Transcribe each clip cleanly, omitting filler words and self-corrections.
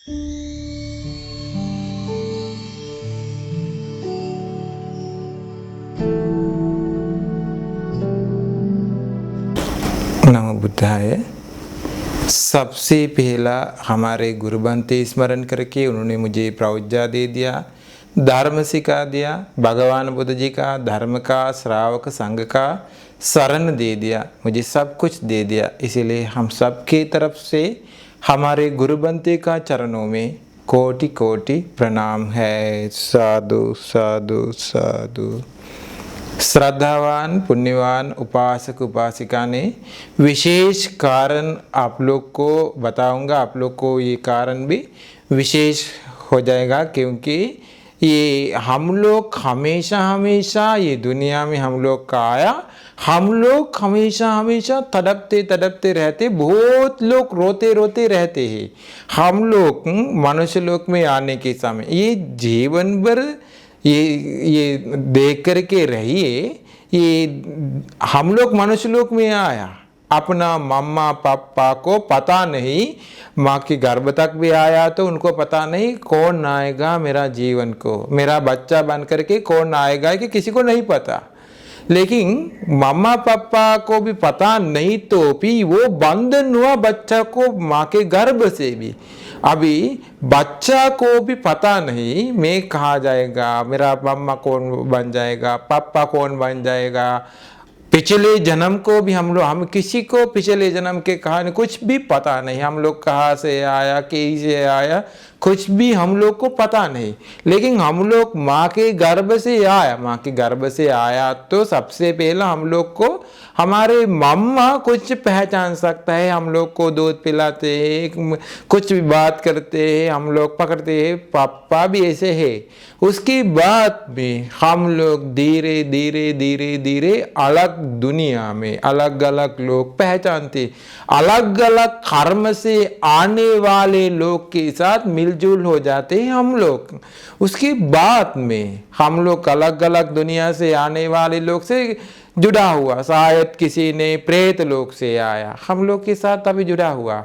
नमो बुद्धाय। सबसे पहला हमारे गुरु बनते स्मरण करके उन्होंने मुझे प्रौज्ञा दे दिया, धर्म सिखा दिया, भगवान बुद्ध जी का धर्म का श्रावक संघ का शरण दे दिया, मुझे सब कुछ दे दिया। इसीलिए हम सबके तरफ से हमारे गुरु बनते का चरणों में कोटि कोटि प्रणाम है। साधु साधु साधु। श्रद्धावान पुण्यवान उपासक उपासिका ने विशेष कारण आप लोग को बताऊंगा। आप लोग को ये कारण भी विशेष हो जाएगा, क्योंकि ये हम लोग हमेशा हमेशा ये दुनिया में हम लोग का आया, हम लोग हमेशा हमेशा तड़पते तड़पते रहते, बहुत लोग रोते रोते रहते हैं। हम लोग मनुष्य लोक में आने के समय ये जीवन भर ये देख कर के रहिए, ये हम लोग मनुष्य लोक में आया, अपना मम्मा पापा को पता नहीं, माँ के गर्भ तक भी आया तो उनको पता नहीं कौन आएगा मेरा जीवन को, मेरा बच्चा बन करके कौन आएगा कि किसी को नहीं पता। लेकिन मम्मा पापा को भी पता नहीं तो भी वो बंधन हुआ बच्चा को माँ के गर्भ से भी। अभी बच्चा को भी पता नहीं मैं कहाँ जाएगा, मेरा मम्मा कौन बन जाएगा, पापा कौन बन जाएगा। पिछले जन्म को भी हम किसी को पिछले जन्म के कहानी कुछ भी पता नहीं, हम लोग कहाँ से आया, कैसे आया, कुछ भी हम लोग को पता नहीं। लेकिन हम लोग माँ के गर्भ से आया, माँ के गर्भ से आया तो सबसे पहला हम लोग को हमारे मम्मा कुछ पहचान सकता है, हम लोग को दूध पिलाते हैं, कुछ भी बात करते हैं, हम लोग पकड़ते हैं, पापा भी ऐसे है। उसके बाद में हम लोग धीरे धीरे धीरे धीरे अलग दुनिया में अलग अलग लोग पहचानते, अलग अलग कर्म से आने वाले लोग के साथ मिलजुल हो जाते हैं हम लोग। उसके बाद में हम लोग अलग अलग दुनिया से आने वाले लोग से जुड़ा हुआ, शायद किसी ने प्रेत लोक से आया, हम लोग के साथ अभी जुड़ा हुआ,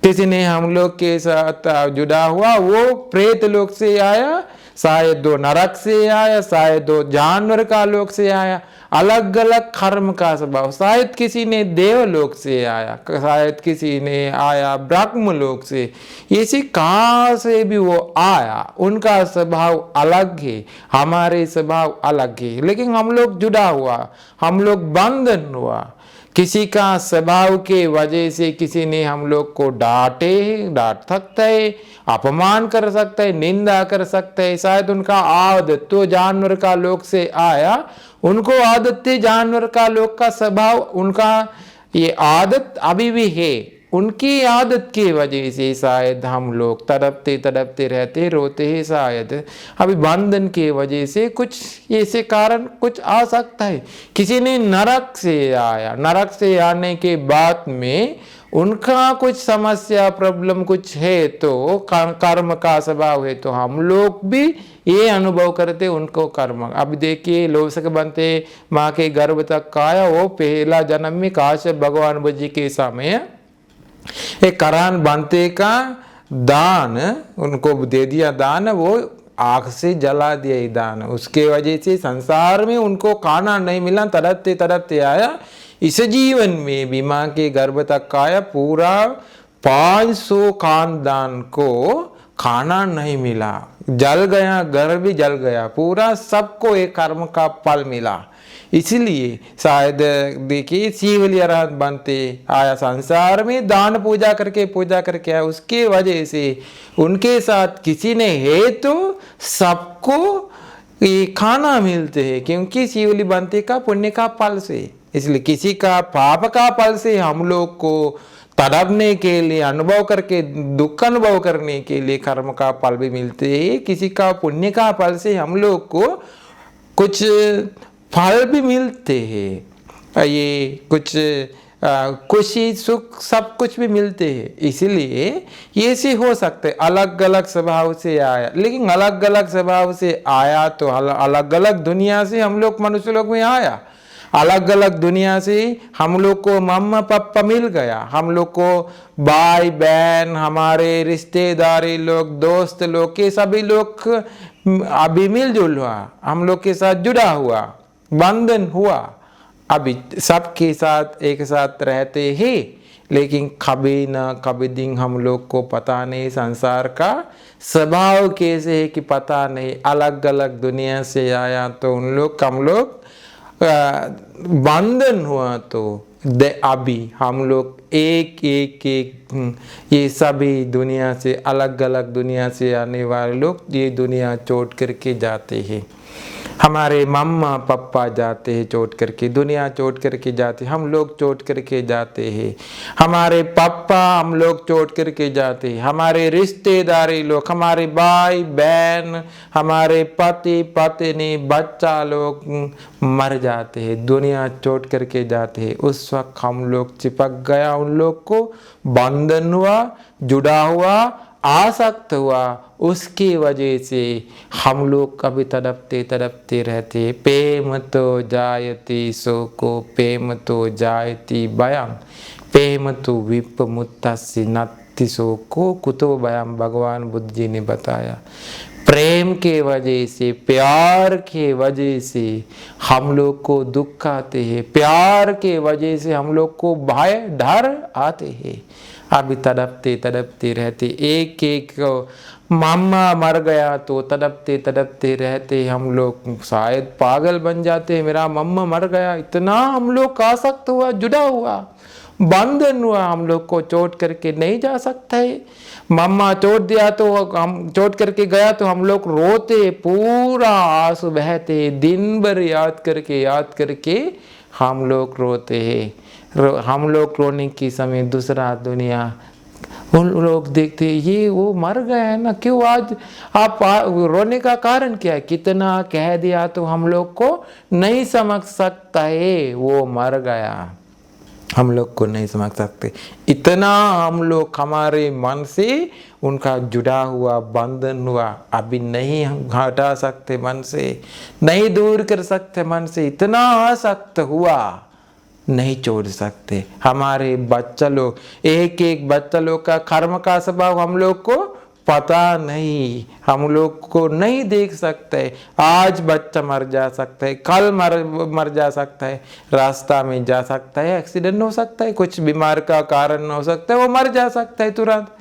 किसी ने हम लोग के साथ जुड़ा हुआ वो प्रेत लोक से आया, शायद दो नरक से आया, शायद दो जानवर का लोक से आया, अलग अलग कर्म का स्वभाव। शायद किसी ने देवलोक से आया, शायद किसी ने आया ब्रह्म लोक से, इसी कहाँ से भी वो आया, उनका स्वभाव अलग है, हमारे स्वभाव अलग है। लेकिन हम लोग जुड़ा हुआ, हम लोग बंधन हुआ। किसी का स्वभाव के वजह से किसी ने हम लोग को डांट सकता है, अपमान कर सकता है, निंदा कर सकता है। शायद उनका आदत तो जानवर का लोक से आया, उनको आदत थी जानवर का लोक का स्वभाव, उनका ये आदत अभी भी है, उनकी आदत की वजह से शायद हम लोग तड़पते तड़पते रहते, रोते हैं। शायद अभी बंधन की वजह से कुछ ऐसे कारण कुछ आ सकता है। किसी ने नरक से आया, नरक से आने के बाद में उनका कुछ समस्या प्रॉब्लम कुछ है तो कर्म का स्वभाव है, तो हम लोग भी ये अनुभव करते उनको कर्म। अब देखिए लोसक बनते माँ के गर्भ तक आया, वो पहला जन्म में काश्यप भगवान बुद्ध जी के समय एक करान बनते का दान उनको दे दिया, दान वो आग से जला दिया दान। उसके वजह से संसार में उनको खाना नहीं मिला, तड़पते तड़पते आया। इस जीवन में भी माँ के गर्भ तक आया, पूरा 500 खानदान को खाना नहीं मिला, जल गया, घर भी जल गया, पूरा सबको एक कर्म का फल मिला। इसलिए शायद देखिए शिवलिंग अरहत बनते आया संसार में, दान पूजा करके आया। उसके वजह से उनके साथ किसी ने है तो सबको ये खाना मिलते हैं, क्योंकि शिवलिंग बनते का पुण्य का फल से। इसलिए किसी का पाप का फल से हम लोग को तड़पने के लिए, अनुभव करके दुख अनुभव करने के लिए कर्म का फल भी मिलते हैं। किसी का पुण्य का फल से हम लोग को कुछ फल भी मिलते हैं, ये कुछ खुशी सुख सब कुछ भी मिलते हैं। इसलिए ये से हो सकते अलग अलग स्वभाव से आया, लेकिन अलग अलग स्वभाव से आया तो अलग अलग दुनिया से हम लोग मनुष्य लोग में आया। अलग अलग दुनिया से हम लोग को मम्मा पापा मिल गया, हम लोग को भाई बहन, हमारे रिश्तेदारी लोग, दोस्त लोग के सभी लोग अभी मिलजुल हुआ, हम लोग के साथ जुड़ा हुआ, बंधन हुआ, अभी सबके साथ एक साथ रहते ही। लेकिन कभी ना कभी दिन हम लोग को पता नहीं संसार का स्वभाव कैसे है कि पता नहीं, अलग अलग दुनिया से आया तो उन लोग हम लोग बंधन हुआ तो अभी हम लोग एक एक एक ये सभी दुनिया से अलग अलग दुनिया से आने वाले लोग ये दुनिया छोड़ करके जाते हैं। हमारे मम्मा पापा जाते हैं छोड़ करके, दुनिया छोड़ करके जाते, हम लोग छोड़ करके जाते हैं, हमारे पापा हम लोग छोड़ करके जाते हैं, हमारे रिश्तेदारी लोग, हमारे भाई बहन, हमारे पति पत्नी बच्चा लोग मर जाते हैं, दुनिया छोड़ करके जाते हैं। उस वक्त हम लोग चिपक गया, उन लोग को बंधन हुआ, जुड़ा हुआ, आसक्त हुआ, उसकी वजह से हम लोग कभी तड़पते तड़पते रहते। प्रेम तो जायती शोको प्रेम तो जायती भयं प्रेम तो विपमुत्तस्य नत्ति शोको कुतो भयं, भगवान बुद्ध जी ने बताया। प्रेम के वजह से, प्यार के वजह से हम लोग को दुख आते हैं, प्यार के वजह से हम लोग को भय डर आते हैं। अभी तड़पते तड़पते रहते, एक एक मामा मर गया तो तड़पते तड़पते रहते हम लोग, शायद पागल बन जाते, मेरा मम्मा मर गया, इतना हम लोग आसक्त हुआ, जुड़ा हुआ, बंधन हुआ, हम लोग को चोट करके नहीं जा सकता है। मम्मा चोट दिया तो हम चोट करके गया तो हम लोग रोते, पूरा आंसू बहते, दिन भर याद करके हम लोग रोते हैं। हम लोग रोने के समय दूसरा दुनिया उन लोग देखते ये वो मर गया है ना, क्यों आज आप रोने का कारण क्या है? कितना कह दिया तो हम लोग को नहीं समझ सकता है, वो मर गया, हम लोग को नहीं समझ सकते। इतना हम लोग हमारे मन से उनका जुड़ा हुआ, बंधन हुआ, अभी नहीं हम हटा सकते मन से, नहीं दूर कर सकते मन से, इतना आसक्त हुआ, नहीं छोड़ सकते। हमारे बच्चा लोग, एक एक बच्चा लोग का कर्म का स्वभाव हम लोग को पता नहीं, हम लोग को नहीं देख सकते। आज बच्चा मर जा सकता है, कल मर जा सकता है, रास्ता में जा सकता है, एक्सीडेंट हो सकता है, कुछ बीमार का कारण हो सकता है, वो मर जा सकता है तुरंत।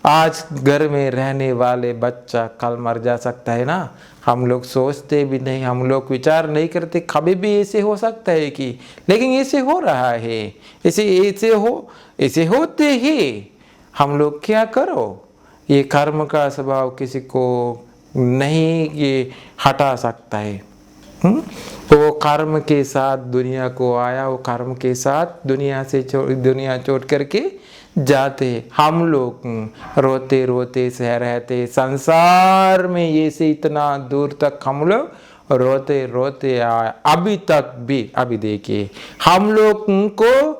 आज घर में रहने वाले बच्चा कल मर जा सकता है ना, हम लोग सोचते भी नहीं, हम लोग विचार नहीं करते कभी भी ऐसे हो सकता है कि, लेकिन ऐसे हो रहा है, ऐसे होते ही हम लोग क्या करो। ये कर्म का स्वभाव किसी को नहीं ये हटा सकता है। वो कर्म के साथ दुनिया को आया, वो कर्म के साथ दुनिया छोड़ करके जाते। हम लोग रोते रोते सह रहते, संसार में ये से इतना दूर तक हम लोग रोते रोते आए, अभी तक भी। अभी देखिए हम लोग को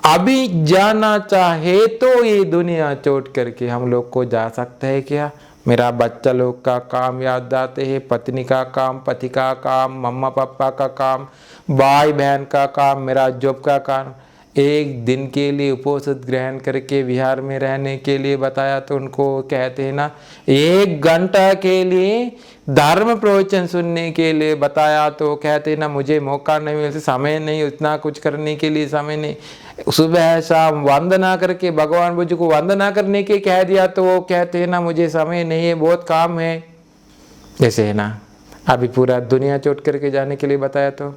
अभी जाना चाहे तो ये दुनिया छोड़ करके हम लोग को जा सकता है क्या? मेरा बच्चा लोग का काम याद आते हैं, पत्नी का काम, पति का काम, मम्मा पापा का काम, भाई बहन का काम, मेरा जॉब का काम। एक दिन के लिए उपवास ग्रहण करके विहार में रहने के लिए बताया तो उनको कहते हैं ना, 1 घंटा के लिए धर्म प्रवचन सुनने के लिए बताया तो कहते हैं ना, मुझे मौका नहीं मिलता, समय नहीं, उतना कुछ करने के लिए समय नहीं। सुबह शाम वंदना करके भगवान बुद्ध को वंदना करने के कह दिया तो वो कहते हैं ना, मुझे समय नहीं है, बहुत काम है। जैसे है ना, अभी पूरा दुनिया छोड़ करके जाने के लिए बताया तो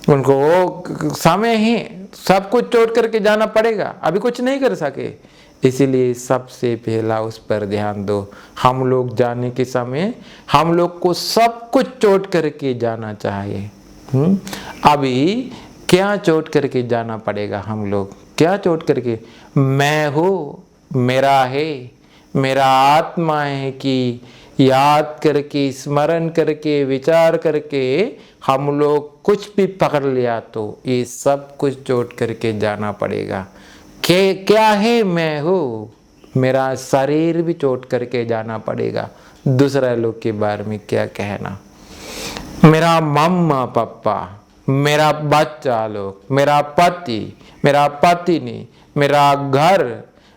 उनको वो समय ही सब कुछ छोड़ करके जाना पड़ेगा, अभी कुछ नहीं कर सके। इसीलिए सबसे पहला उस पर ध्यान दो। हम लोग जाने के समय हम लोग को सब कुछ छोड़ करके जाना चाहिए। अभी क्या छोड़ करके जाना पड़ेगा? हम लोग क्या छोड़ करके? मैं हूँ, मेरा है, मेरा आत्मा है कि याद करके, स्मरण करके, विचार करके हम लोग कुछ भी पकड़ लिया तो ये सब कुछ छोड़ करके जाना पड़ेगा। क्या है? मैं हूँ, मेरा शरीर भी छोड़ करके जाना पड़ेगा। दूसरा लोग के बारे में क्या कहना। मेरा मम्मा पापा, मेरा बच्चा लोग, मेरा पति, मेरा पत्नी, मेरा घर,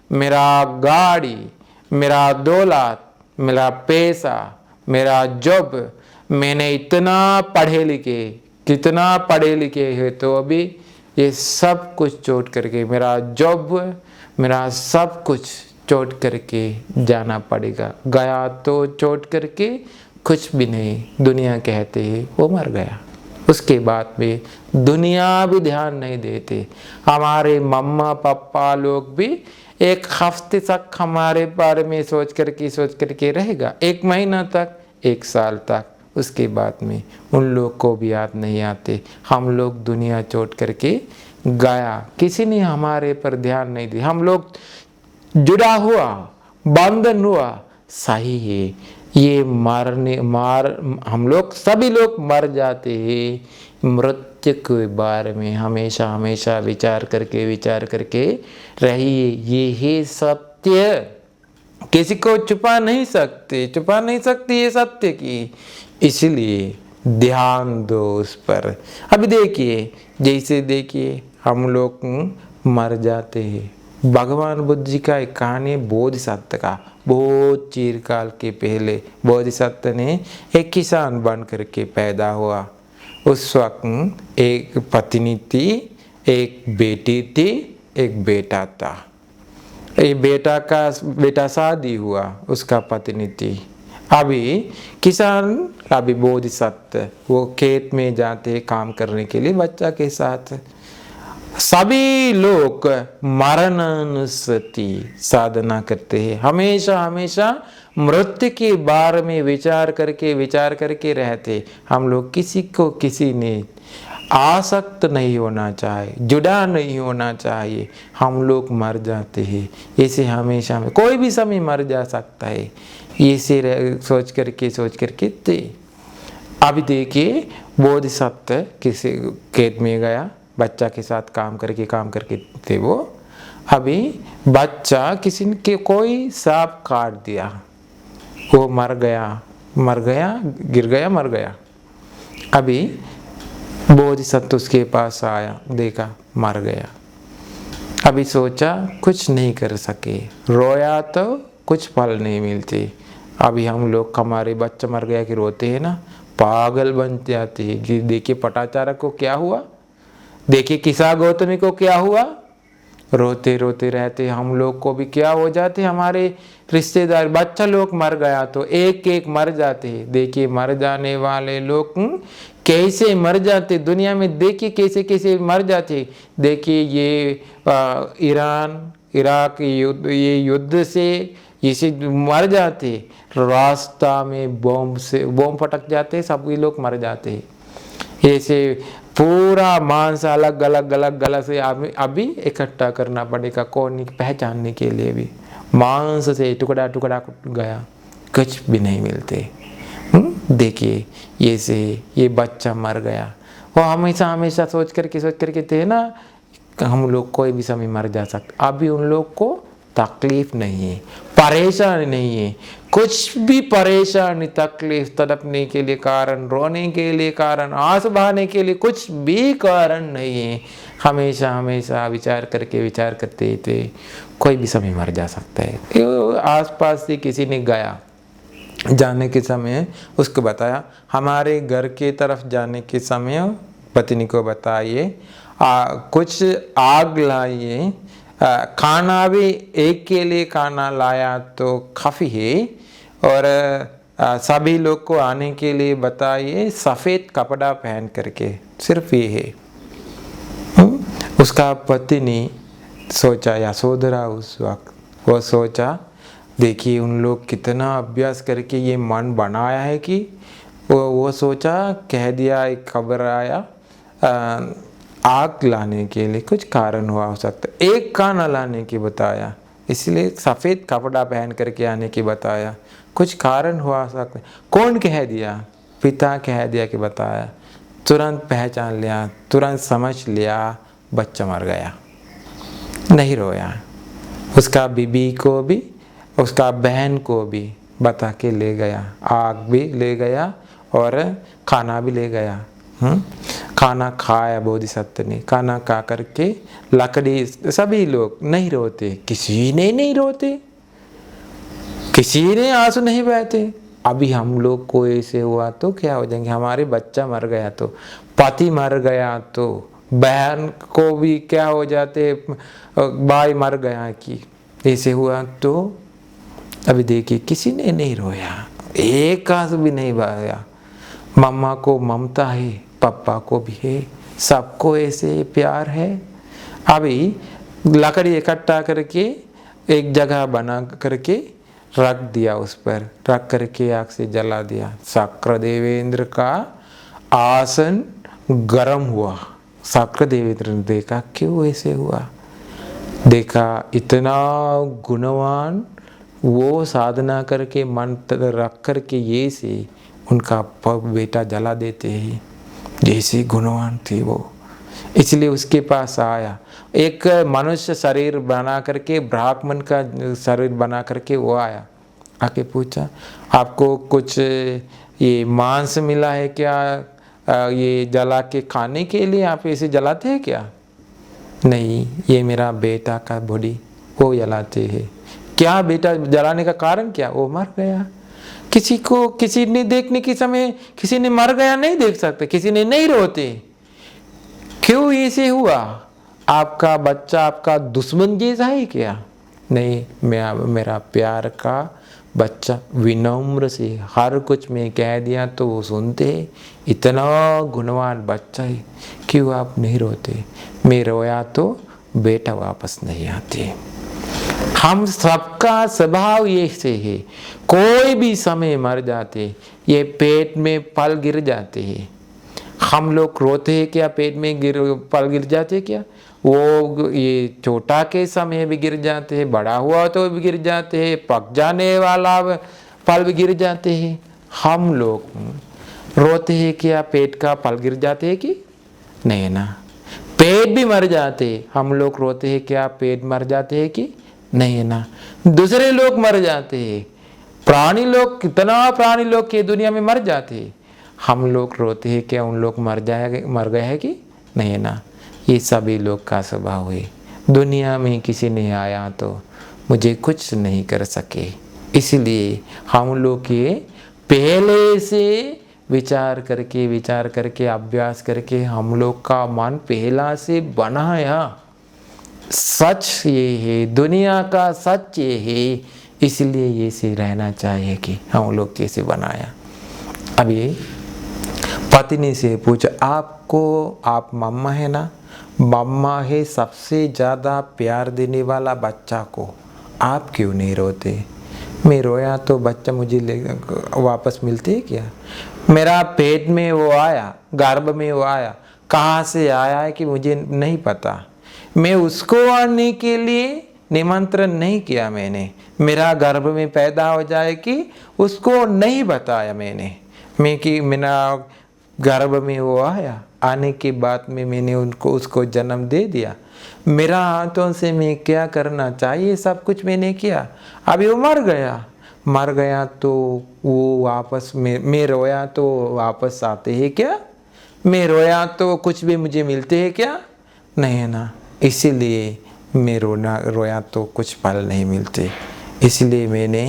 मेरा गाड़ी, मेरा दौलत, मेरा पैसा, मेरा जॉब, मैंने इतना पढ़े लिखे, कितना पढ़े लिखे है तो अभी ये सब कुछ छोड़ करके, मेरा जॉब, मेरा सब कुछ छोड़ करके जाना पड़ेगा। गया तो छोड़ करके कुछ भी नहीं, दुनिया कहते हैं वो मर गया। उसके बाद में दुनिया भी ध्यान नहीं देते। हमारे मम्मा पापा लोग भी एक हफ्ते तक हमारे बारे में सोच करके रहेगा, 1 महीना तक, 1 साल तक। उसके बाद में उन लोग को भी याद नहीं आते। हम लोग दुनिया छोड़ करके गया, किसी ने हमारे पर ध्यान नहीं दिया। हम लोग जुड़ा हुआ, बंधन हुआ, सही है। ये हम लोग सभी लोग मर जाते हैं। मृत्यु के बारे में हमेशा हमेशा विचार करके रहिए। ये है सत्य, किसी को छुपा नहीं सकते ये सत्य की। इसलिए ध्यान दो उस पर। अभी देखिए, जैसे देखिए हम लोग मर जाते हैं। भगवान बुद्ध जी का एक कहानी बोधिसत्व का, बहुत चिरकाल के पहले बोधिसत्व ने एक किसान बन करके पैदा हुआ। उस वक्त एक पत्नी थी, एक बेटी थी, एक बेटा था। ये बेटा शादी हुआ, उसका पत्नी थी। अभी किसान, अभी बोधिसत्व वो खेत में जाते काम करने के लिए बच्चा के साथ। सभी लोग मरणानुस्मृति साधना करते हैं, हमेशा मृत्यु के बारे में विचार करके रहते। हम लोग किसी ने आसक्त नहीं होना चाहिए, जुड़ा नहीं होना चाहिए। हम लोग मर जाते हैं, इसे हमेशा में कोई भी समय मर जा सकता है, इसे सोच करके थे। अभी देखिए बोधिसत्व किसी खेत में गया, बच्चा के साथ काम करके थे वो। अभी बच्चा किसी के कोई सांप काट दिया, वो मर गया, गिर गया, मर गया। अभी बोधिसत्व उसके पास आया, देखा मर गया। अभी सोचा कुछ नहीं कर सके, रोया तो कुछ फल नहीं मिलते। अभी हम लोग हमारे बच्चा मर गया कि रोते हैं ना, पागल बन जाते हैं कि देखिए पटाचारक को क्या हुआ, देखिए किसा गौतमी को क्या हुआ। रोते रहते हम लोग को भी क्या हो जाते, हमारे रिश्तेदार बच्चा लोग मर गया तो एक मर जाते। देखिए मर जाने वाले लोग कैसे मर जाते दुनिया में, देखिए कैसे मर जाते। देखिए ये ईरान इराक युद्ध से इसे मर जाते, रास्ता में बॉम्ब फटक जाते, सभी लोग मर जाते। ऐसे पूरा मांस अलग से अभी इकट्ठा करना पड़ेगा, कौन पहचानने के लिए भी। मांस से टुकड़ा गया, कुछ भी नहीं मिलते। देखिए ये बच्चा मर गया। वो हमेशा सोच करके थे ना, हम लोग कोई भी समय मर जा सकते। अभी उन लोग को तकलीफ नहीं है, परेशानी नहीं है, कुछ भी परेशानी तकलीफ तड़पने के लिए कारण, रोने के लिए कारण, आंसू बहाने के लिए कुछ भी कारण नहीं है। हमेशा विचार करते थे कोई भी समय मर जा सकता है। आसपास से किसी ने जाने के समय उसको बताया, हमारे घर के तरफ जाने के समय पत्नी को बताइए कुछ आग लाइए, खाना भी एक के लिए खाना लाया तो काफ़ी है, और सभी लोग को आने के लिए बताइए सफ़ेद कपड़ा पहन करके, सिर्फ ये है। उसका पति ने सोचा, यशोधरा उस वक्त वो सोचा, देखिए उन लोग कितना अभ्यास करके ये मन बनाया है कि वो सोचा, कह दिया, एक खबर आया आग लाने के लिए कुछ कारण हुआ हो सकता है, एक खाना लाने की बताया, इसलिए सफ़ेद कपड़ा पहन करके आने की बताया, कुछ कारण हुआ सकता है। कौन कह दिया? पिता कह दिया कि बताया, तुरंत पहचान लिया, तुरंत समझ लिया, बच्चा मर गया, नहीं रोया। उसका बीबी को भी, उसका बहन को भी बता के ले गया, आग भी ले गया और खाना भी ले गया, खाना खाया बोधिसत्व ने, खाना खा करके लकड़ी, सभी लोग नहीं रोते, किसी ने नहीं रोते, किसी ने आंसू नहीं बहते। अभी हम लोग को ऐसे हुआ तो क्या हो जाएंगे, हमारे बच्चा मर गया तो, पति मर गया तो, बहन को भी क्या हो जाते, भाई मर गया कि ऐसे हुआ तो। अभी देखिए किसी ने नहीं रोया, एक आंसू भी नहीं बहाया। मम्मा को ममता है, पापा को भी है, सबको ऐसे प्यार है। अभी लकड़ी इकट्ठा करके एक जगह बना करके रख दिया, उस पर रख करके आग से जला दिया। शक्र देवेंद्र का आसन गर्म हुआ। शक्र देवेंद्र ने देखा क्यों ऐसे हुआ, देखा इतना गुणवान, वो साधना करके मंत्र रख करके ये से उनका बेटा जला देते हैं, जैसे गुणवान थी वो, इसलिए उसके पास आया। एक मनुष्य शरीर बना करके, ब्राह्मण का शरीर बना करके वो आया, आके पूछा आपको कुछ ये मांस मिला है क्या, ये जला के खाने के लिए आप इसे जलाते हैं क्या? नहीं, ये मेरा बेटा का बॉडी वो जलाते हैं। क्या बेटा जलाने का कारण क्या? वो मर गया। किसी को, किसी ने देखने के समय किसी ने मर गया नहीं देख सकते, किसी ने नहीं रोते। क्यों ऐसे हुआ? आपका बच्चा आपका दुश्मन जैसा है क्या? नहीं, मेरा प्यार का बच्चा विनम्र से हर कुछ में कह दिया तो वो सुनते, इतना गुणवान बच्चा है, क्यों आप नहीं रोते? मैं रोया तो बेटा वापस नहीं आते। हम सबका स्वभाव ये से है, कोई भी समय मर जाते, ये पेट में पल गिर जाते हैं। हम लोग रोते हैं क्या? पेट में पल गिर जाते क्या? वो ये छोटा के समय भी गिर जाते हैं, बड़ा हुआ तो भी गिर जाते हैं, पक जाने वाला पल भी गिर जाते हैं। हम लोग रोते हैं क्या? पेट का पल गिर जाते हैं कि नहीं ना? पेट भी मर जाते, हम लोग रोते हैं क्या? पेट मर जाते हैं कि नहीं ना? दूसरे लोग मर जाते हैं, प्राणी लोग, कितना प्राणी लोग के दुनिया में मर जाते हैं, हम लोग रोते हैं क्या? उन लोग मर गए हैं कि नहीं ना? ये सभी लोग का स्वभाव है। दुनिया में किसी ने आया तो मुझे कुछ नहीं कर सके, इसलिए हम लोग ये पहले से विचार करके अभ्यास करके हम लोग का मन पहला से बनाया। सच ये है, दुनिया का सच ये है, इसलिए ये से रहना चाहिए कि हम लोग कैसे बनाया। अभी पत्नी से पूछा, आपको, आप मम्मा है ना, मम्मा है सबसे ज़्यादा प्यार देने वाला बच्चा को, आप क्यों नहीं रोते? मैं रोया तो बच्चा मुझे वापस मिलते है क्या? मेरा पेट में वो आया, गर्भ में वो आया, कहाँ से आया है कि मुझे नहीं पता। मैं उसको आने के लिए निमंत्रण नहीं किया मैंने, मेरा गर्भ में पैदा हो जाए कि उसको नहीं बताया मैंने। मैं कि मेरा गर्भ में वो आया, आने के बाद में मैंने उसको जन्म दे दिया, मेरा हाथों से मैं क्या करना चाहिए सब कुछ मैंने किया। अभी वो मर गया तो वो वापस में, मैं रोया तो वापस आते हैं क्या? मैं रोया तो कुछ भी मुझे मिलते हैं क्या? नहीं है ना? इसीलिए मैं रोया तो कुछ फल नहीं मिलते। इसलिए मैंने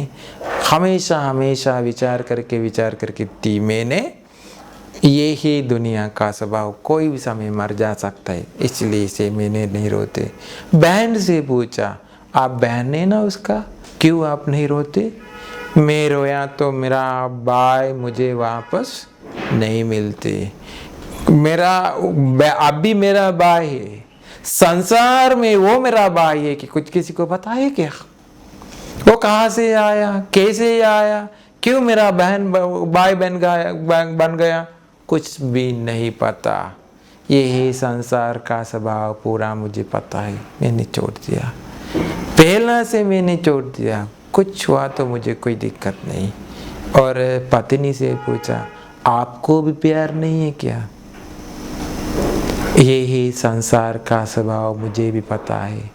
हमेशा विचार करके मैंने, ये ही दुनिया का स्वभाव, कोई भी समय मर जा सकता है, इसलिए इसे मैंने नहीं रोते। बहन से पूछा, आप बहन है ना उसका, क्यों आप नहीं रोते? मैं रोया तो मेरा भाई मुझे वापस नहीं मिलते, मेरा अब भी मेरा भाई है, संसार में वो मेरा भाई है कि कुछ किसी को पता है क्या? वो कहाँ से आया, कैसे आया, क्यों मेरा भाई बन गया, कुछ भी नहीं पता। ये है संसार का स्वभाव, पूरा मुझे पता है, मैंने छोड़ दिया, पहला से मैंने छोड़ दिया, कुछ हुआ तो मुझे कोई दिक्कत नहीं। और पत्नी से पूछा, आपको भी प्यार नहीं है क्या? ये ही संसार का स्वभाव मुझे भी पता है,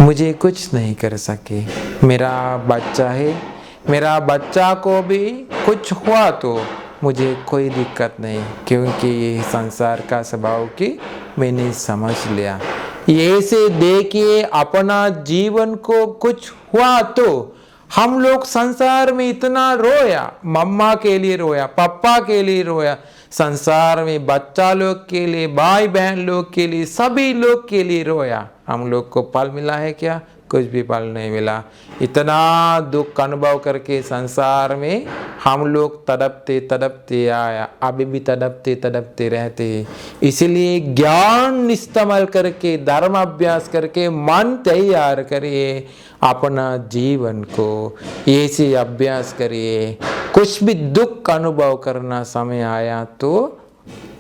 मुझे कुछ नहीं कर सके, मेरा बच्चा है, मेरा बच्चा को भी कुछ हुआ तो मुझे कोई दिक्कत नहीं, क्योंकि ये संसार का स्वभाव की मैंने समझ लिया। ऐसे देखिए अपना जीवन को कुछ हुआ तो हम लोग संसार में इतना रोया, मम्मा के लिए रोया, पापा के लिए रोया, संसार में बच्चा लोग के लिए, भाई बहन लोग के लिए, सभी लोग के लिए रोया। हम लोग को फल मिला है क्या? कुछ भी फल नहीं मिला। इतना दुख अनुभव करके संसार में हम लोग तड़पते तड़पते आया, अभी भी तड़पते तड़पते रहते हैं। इसलिए ज्ञान इस्तेमाल करके, धर्म अभ्यास करके मन तैयार करिए, अपना जीवन को ऐसे अभ्यास करिए। कुछ भी दुख अनुभव करना समय आया तो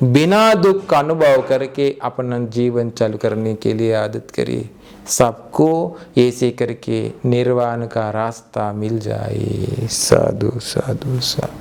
बिना दुख का अनुभव करके अपना जीवन चालू करने के लिए आदत करिए। सबको ऐसे करके निर्वाण का रास्ता मिल जाए। साधु साधु साधु।